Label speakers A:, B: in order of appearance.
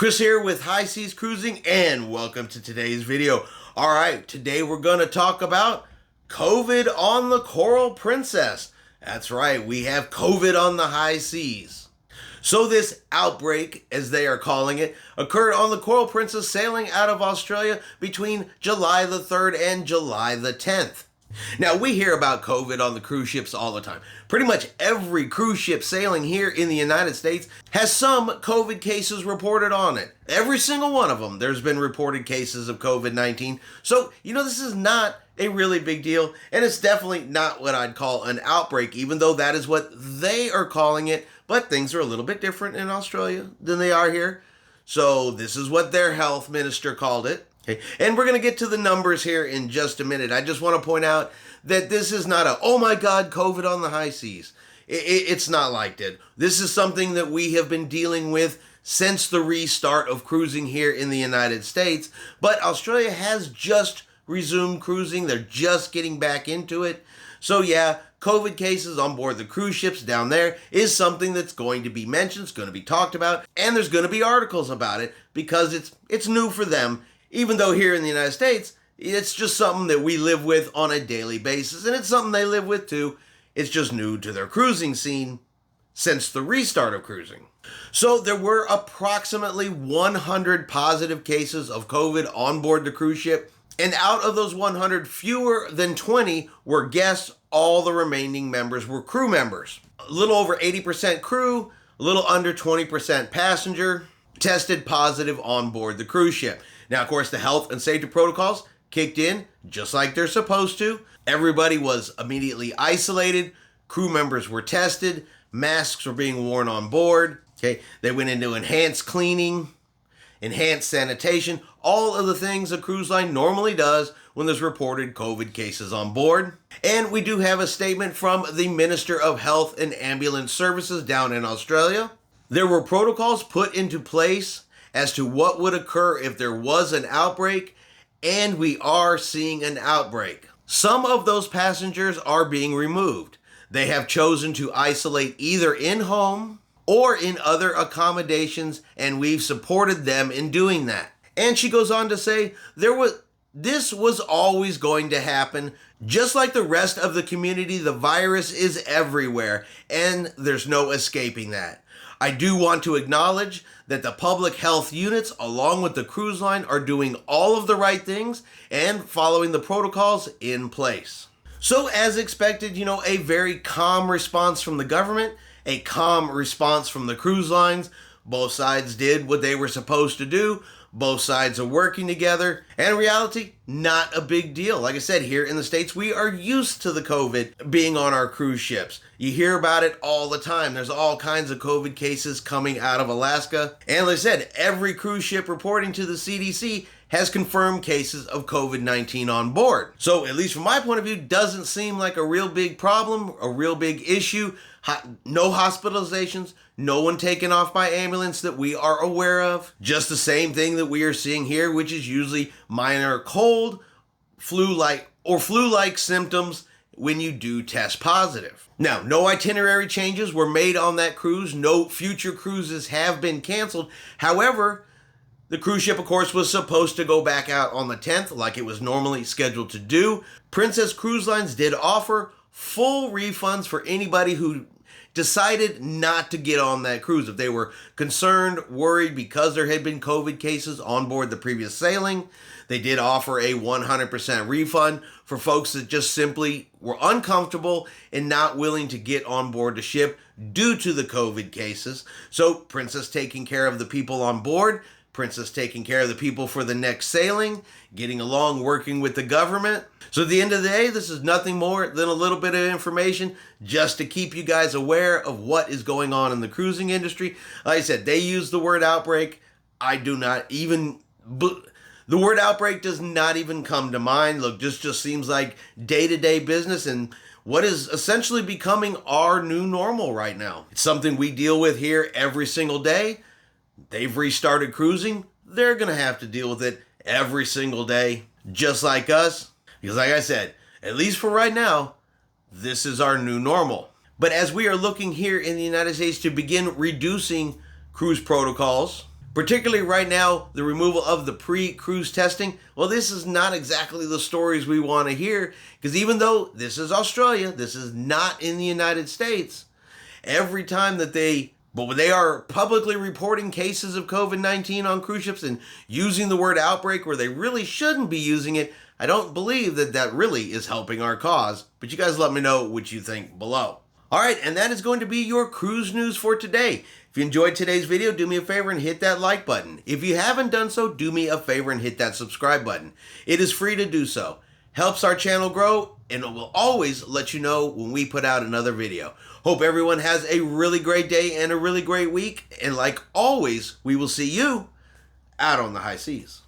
A: Chris here with High Seas Cruising, and welcome to today's video. Alright, today we're going to talk about COVID on the Coral Princess. That's right, we have COVID on the high seas. So this outbreak, as they are calling it, occurred on the Coral Princess sailing out of Australia between July the 3rd and July the 10th. Now, we hear about COVID on the cruise ships all the time. Pretty much every cruise ship sailing here in the United States has some COVID cases reported on it. Every single one of them, there's been reported cases of COVID-19. So, this is not a really big deal, and it's definitely not what I'd call an outbreak, even though that is what they are calling it. But things are a little bit different in Australia than they are here. So this is what their health minister called it. Okay. And we're going to get to the numbers here in just a minute. I just want to point out that this is not a, oh my God, COVID on the high seas. It's not like that. This is something that we have been dealing with since the restart of cruising here in the United States. But Australia has just resumed cruising. They're just getting back into it. So yeah, COVID cases on board the cruise ships down there is something that's going to be mentioned. It's going to be talked about. And there's going to be articles about it because it's new for them. Even though here in the United States, it's just something that we live with on a daily basis, and it's something they live with too. It's just new to their cruising scene since the restart of cruising. So there were approximately 100 positive cases of COVID on board the cruise ship, and out of those 100, fewer than 20 were guests. All the remaining members were crew members. A little over 80% crew, a little under 20% passenger tested positive on board the cruise ship. Now, of course, the health and safety protocols kicked in just like they're supposed to. Everybody was immediately isolated. Crew members were tested. Masks were being worn on board. Okay, they went into enhanced cleaning, enhanced sanitation, all of the things a cruise line normally does when there's reported COVID cases on board. And we do have a statement from the Minister of Health and Ambulance Services down in Australia. There were protocols put into place as to what would occur if there was an outbreak, and we are seeing an outbreak. Some of those passengers are being removed. They have chosen to isolate either in-home or in other accommodations, and we've supported them in doing that. And she goes on to say, this was always going to happen. Just like the rest of the community, the virus is everywhere, and there's no escaping that. I do want to acknowledge that the public health units, along with the cruise line, are doing all of the right things and following the protocols in place. So as expected, a very calm response from the government, a calm response from the cruise lines. Both sides did what they were supposed to do. Both sides are working together. And in reality, not a big deal. Like I said, here in the States, we are used to the COVID being on our cruise ships. You hear about it all the time. There's all kinds of COVID cases coming out of Alaska. And like I said, every cruise ship reporting to the CDC has confirmed cases of COVID-19 on board. So at least from my point of view, doesn't seem like a real big problem, a real big issue. No hospitalizations, no one taken off by ambulance that we are aware of. Just the same thing that we are seeing here, which is usually minor cold, flu-like symptoms when you do test positive. Now, no itinerary changes were made on that cruise. No future cruises have been canceled. However, the cruise ship, of course, was supposed to go back out on the 10th like it was normally scheduled to do. Princess Cruise Lines did offer full refunds for anybody who decided not to get on that cruise. If they were concerned, worried because there had been COVID cases on board the previous sailing, they did offer a 100% refund for folks that just simply were uncomfortable and not willing to get on board the ship due to the COVID cases. So Princess taking care of the people on board, Princess taking care of the people for the next sailing, getting along, working with the government. So at the end of the day, this is nothing more than a little bit of information just to keep you guys aware of what is going on in the cruising industry. Like I said, they use the word outbreak. I do not even... The word outbreak does not even come to mind. Look, this just seems like day-to-day business and what is essentially becoming our new normal right now. It's something we deal with here every single day. They've restarted cruising. They're going to have to deal with it every single day, just like us. Because like I said, at least for right now, this is our new normal. But as we are looking here in the United States to begin reducing cruise protocols, Particularly right now, the removal of the pre-cruise testing. Well, this is not exactly the stories we want to hear, because even though this is Australia, this is not in the United States, every time that they are publicly reporting cases of COVID-19 on cruise ships and using the word outbreak where they really shouldn't be using it, I don't believe that that really is helping our cause. But you guys let me know what you think below. All right, and that is going to be your cruise news for today. If you enjoyed today's video, do me a favor and hit that like button. If you haven't done so, do me a favor and hit that subscribe button. It is free to do so. Helps our channel grow, and it will always let you know when we put out another video. Hope everyone has a really great day and a really great week. And like always, we will see you out on the high seas.